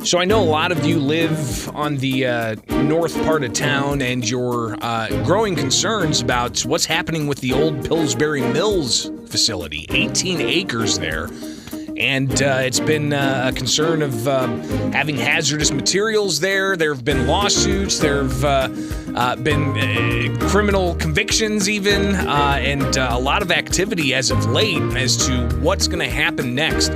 So I know a lot of you live on the north part of town, and you're growing concerns about what's happening with the old Pillsbury Mills facility, 18 acres there. And it's been a concern of having hazardous materials there. There have been lawsuits. There have been criminal convictions even, and a lot of activity as of late as to what's going to happen next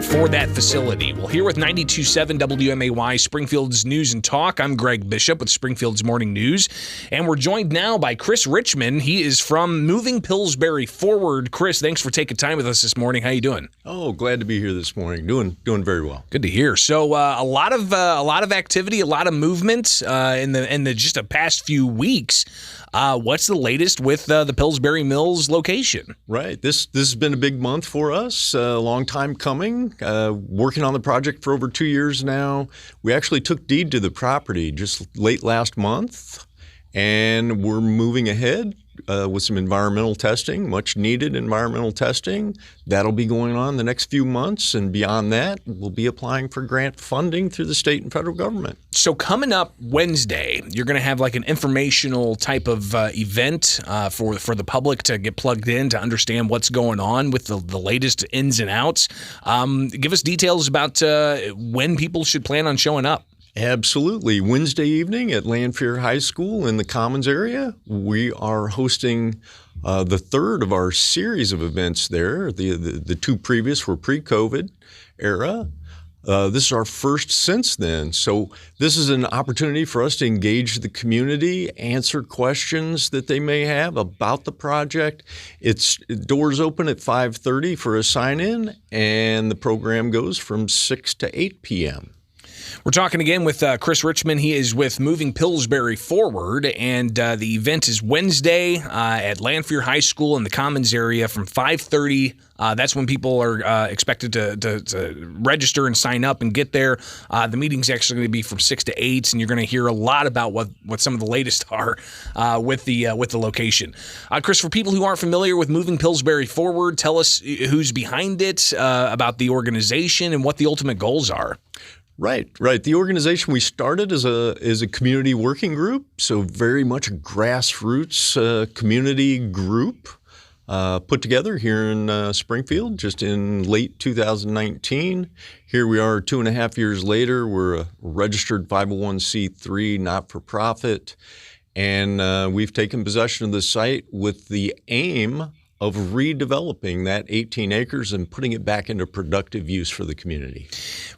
for that facility. Well, here with 92.7 WMAY, Springfield's News and Talk, I'm Greg Bishop with Springfield's Morning News, and we're joined now by Chris Richmond. He is from Moving Pillsbury Forward. Chris, thanks for taking time with us this morning. How you doing? Oh, glad to be here this morning. Doing very well. Good to hear. So a lot of activity, a lot of movement in the just the past few weeks. What's the latest with the Pillsbury Mills location? Right. This has been a big month for us. A long time coming. Working on the project for over 2 years now. We actually took deed to the property just late last month, and we're moving ahead with some environmental testing, much needed environmental testing. That'll be going on the next few months, and beyond that, we'll be applying for grant funding through the state and federal government. So coming up Wednesday, you're going to have like an informational type of event for the public to get plugged in to understand what's going on with the latest ins and outs. Give us details about when people should plan on showing up. Absolutely. Wednesday evening at Lanphier High School in the Commons area, we are hosting the third of our series of events there. The two previous were pre-COVID era. This is our first since then. So this is an opportunity for us to engage the community, answer questions that they may have about the project. It's doors open at 5:30 for a sign-in, and the program goes from 6 to 8 p.m. We're talking again with Chris Richmond. He is with Moving Pillsbury Forward, and the event is Wednesday at Lanphier High School in the Commons area from 5:30. That's when people are expected to register and sign up and get there. The meeting's actually going to be from 6 to 8, and you're going to hear a lot about what some of the latest are with the location. Chris, for people who aren't familiar with Moving Pillsbury Forward, tell us who's behind it, about the organization, and what the ultimate goals are. Right. The organization we started is a community working group, so very much a grassroots community group put together here in Springfield just in late 2019. Here we are 2.5 years later. We're a registered 501c3 not-for-profit, and we've taken possession of the site with the aim of redeveloping that 18 acres and putting it back into productive use for the community.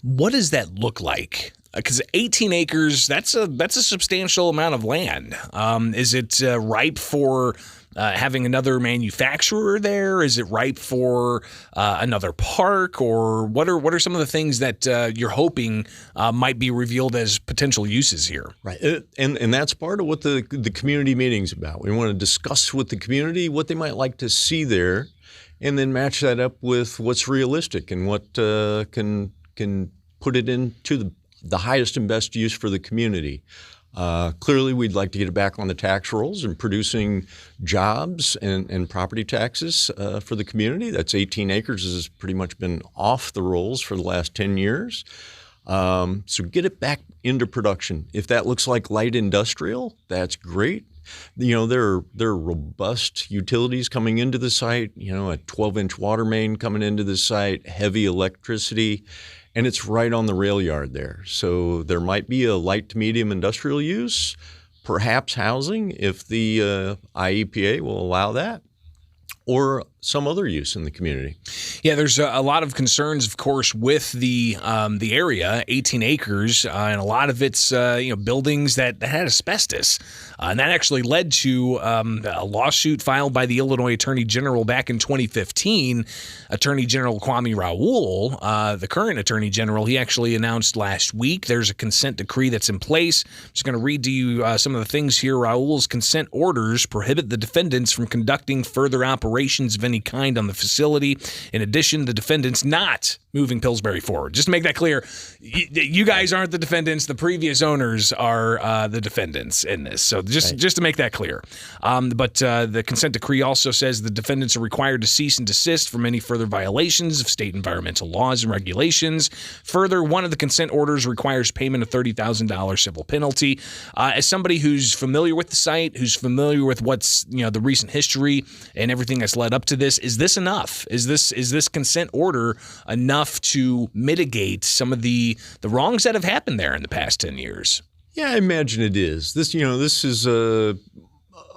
What does that look like? Because 18 acres, that's a substantial amount of land. Is it ripe for having another manufacturer there? Is it ripe for another park? Or what are some of the things that you're hoping might be revealed as potential uses here? Right, and that's part of what the community meeting's about. We want to discuss with the community what they might like to see there, and then match that up with what's realistic and what can put it into the highest and best use for the community. Clearly, we'd like to get it back on the tax rolls and producing jobs and property taxes for the community. That's 18 acres has pretty much been off the rolls for the last 10 years. So get it back into production. If that looks like light industrial, that's great. You know, there are robust utilities coming into the site, a 12-inch water main coming into the site, heavy electricity, and it's right on the rail yard there. So there might be a light to medium industrial use, perhaps housing if the IEPA will allow that, or some other use in the community. Yeah, there's a lot of concerns, of course, with the area, 18 acres, and a lot of it's buildings that had asbestos, and that actually led to a lawsuit filed by the Illinois Attorney General back in 2015. Attorney General Kwame Raoul, the current Attorney General, he actually announced last week there's a consent decree that's in place. I'm just going to read to you some of the things here. Raoul's consent orders prohibit the defendants from conducting further operations operations of any kind on the facility. In addition, the defendants not moving Pillsbury Forward. Just to make that clear, you guys aren't the defendants. The previous owners are the defendants in this. So just to make that clear. But the consent decree also says the defendants are required to cease and desist from any further violations of state environmental laws and regulations. Further, one of the consent orders requires payment of $30,000 civil penalty. As somebody who's familiar with the site, who's familiar with what's the recent history and everything that's led up to this, is this enough? Is this consent order enough to mitigate some of the wrongs that have happened there in the past 10 years? Yeah, I imagine it is. This is a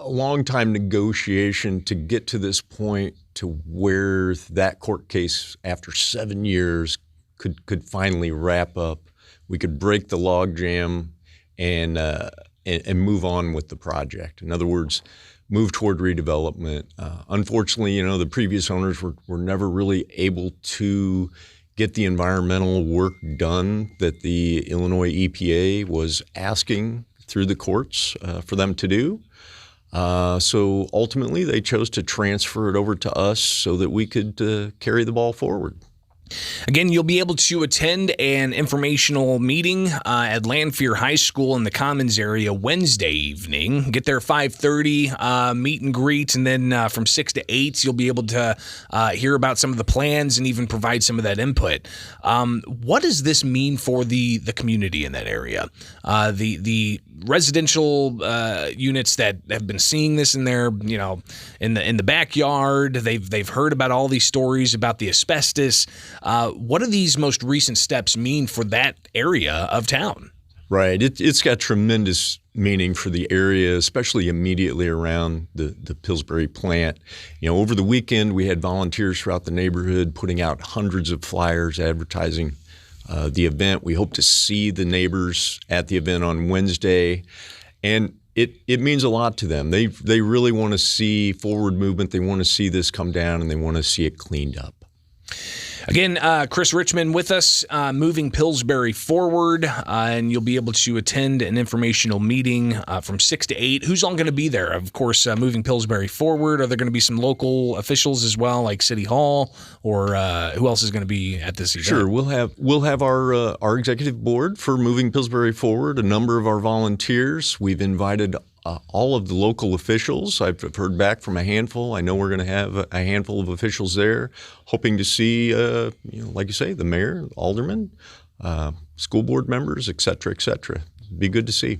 long time negotiation to get to this point to where that court case after 7 years could finally wrap up. We could break the logjam and move on with the project. In other words, move toward redevelopment. Unfortunately, the previous owners were never really able to get the environmental work done that the Illinois EPA was asking through the courts for them to do. So ultimately, they chose to transfer it over to us so that we could carry the ball forward. Again, you'll be able to attend an informational meeting at Lanphier High School in the Commons area Wednesday evening. Get there 5:30, meet and greet, and then from 6 to 8, you'll be able to hear about some of the plans and even provide some of that input. What does this mean for the community in that area? The residential units that have been seeing this in their, in the backyard, they've heard about all these stories about the asbestos. What do these most recent steps mean for that area of town? Right. It's got tremendous meaning for the area, especially immediately around the Pillsbury plant. Over the weekend, we had volunteers throughout the neighborhood putting out hundreds of flyers advertising the event. We hope to see the neighbors at the event on Wednesday, and it means a lot to them. They really want to see forward movement. They want to see this come down, and they want to see it cleaned up. Again, Chris Richmond with us, Moving Pillsbury Forward, and you'll be able to attend an informational meeting from 6 to 8. Who's all going to be there? Of course, Moving Pillsbury Forward. Are there going to be some local officials as well, like City Hall, or who else is going to be at this event? Sure, we'll have our executive board for Moving Pillsbury Forward, a number of our volunteers. We've invited all of the local officials. I've heard back from a handful. I know we're going to have a handful of officials there, hoping to see, like you say, the mayor, aldermen, school board members, et cetera, et cetera. Be good to see.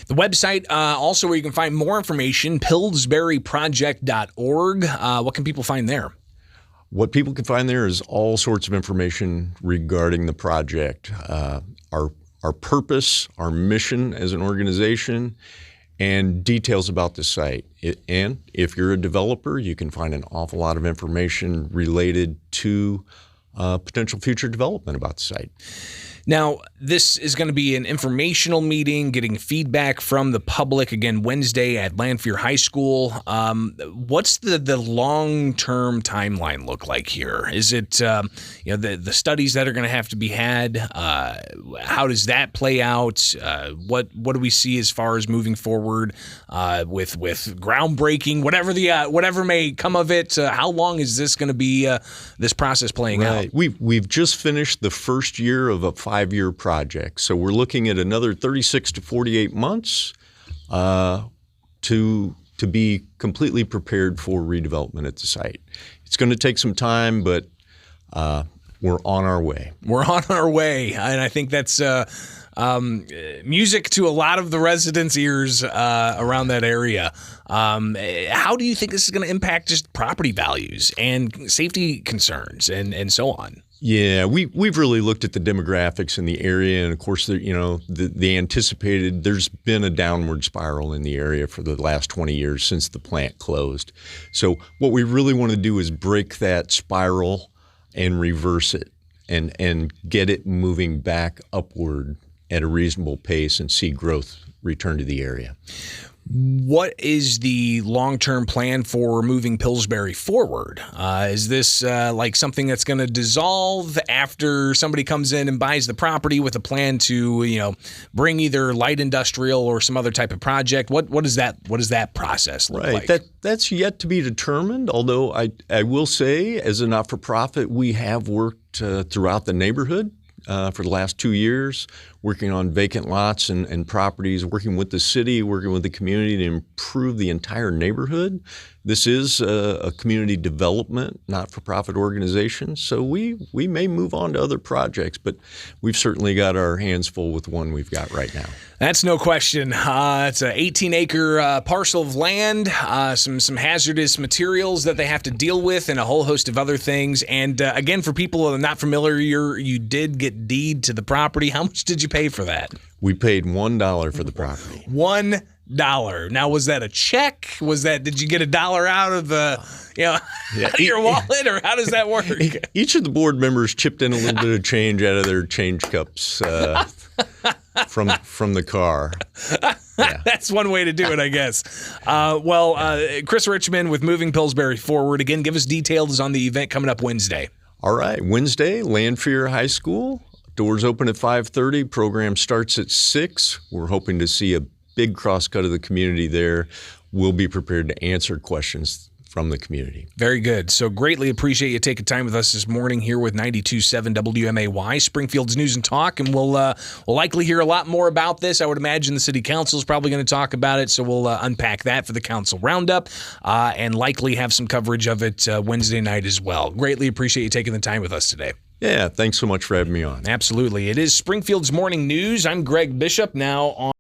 The website, also where you can find more information, pillsburyproject.org. What can people find there? What people can find there is all sorts of information regarding the project, our purpose, our mission as an organization, and details about the site. And if you're a developer, you can find an awful lot of information related to potential future development about the site. Now, this is going to be an informational meeting, getting feedback from the public, again, Wednesday at Lanphier High School. What's the long-term timeline look like here? Is it, the studies that are going to have to be had? How does that play out? What do we see as far as moving forward with groundbreaking, whatever may come of it? How long is this going to be, this process playing out? We've just finished the first year of a 5-year project. So we're looking at another 36 to 48 months to be completely prepared for redevelopment at the site. It's going to take some time, but we're on our way. We're on our way, and I think that's music to a lot of the residents' ears around that area. How do you think this is going to impact just property values and safety concerns and so on? Yeah, we've really looked at the demographics in the area, and of course, the anticipated. There's been a downward spiral in the area for the last 20 years since the plant closed. So what we really want to do is break that spiral and reverse it, and get it moving back upward at a reasonable pace and see growth return to the area. What is the long-term plan for moving Pillsbury forward? Is this like something that's going to dissolve after somebody comes in and buys the property with a plan to, bring either light industrial or some other type of project? What does that process look like? That's yet to be determined. Although I will say, as a not-for-profit, we have worked throughout the neighborhood for the last 2 years, working on vacant lots and properties, working with the city, working with the community to improve the entire neighborhood. This is a community development, not-for-profit organization, so we may move on to other projects, but we've certainly got our hands full with one we've got right now. That's no question. It's an 18-acre parcel of land, some hazardous materials that they have to deal with, and a whole host of other things. And again, for people that are not familiar, you did get deed to the property. How much did you pay for that? We paid $1 for the property. $1. Now, was that a check? Did you get $1 out of out of your wallet, or how does that work? Each of the board members chipped in a little bit of change out of their change cups from the car. Yeah. That's one way to do it, I guess. Chris Richmond with Moving Pillsbury Forward. Again, give us details on the event coming up Wednesday. All right, Wednesday, Lanphier High School. Doors open at 5:30. Program starts at 6. We're hoping to see a big cross-cut of the community there. We'll be prepared to answer questions from the community. Very good. So greatly appreciate you taking time with us this morning here with 92.7 WMAY, Springfield's News and Talk, and we'll likely hear a lot more about this. I would imagine the city council is probably going to talk about it, so we'll unpack that for the council roundup and likely have some coverage of it Wednesday night as well. Greatly appreciate you taking the time with us today. Yeah, thanks so much for having me on. Absolutely. It is Springfield's Morning News. I'm Greg Bishop, now on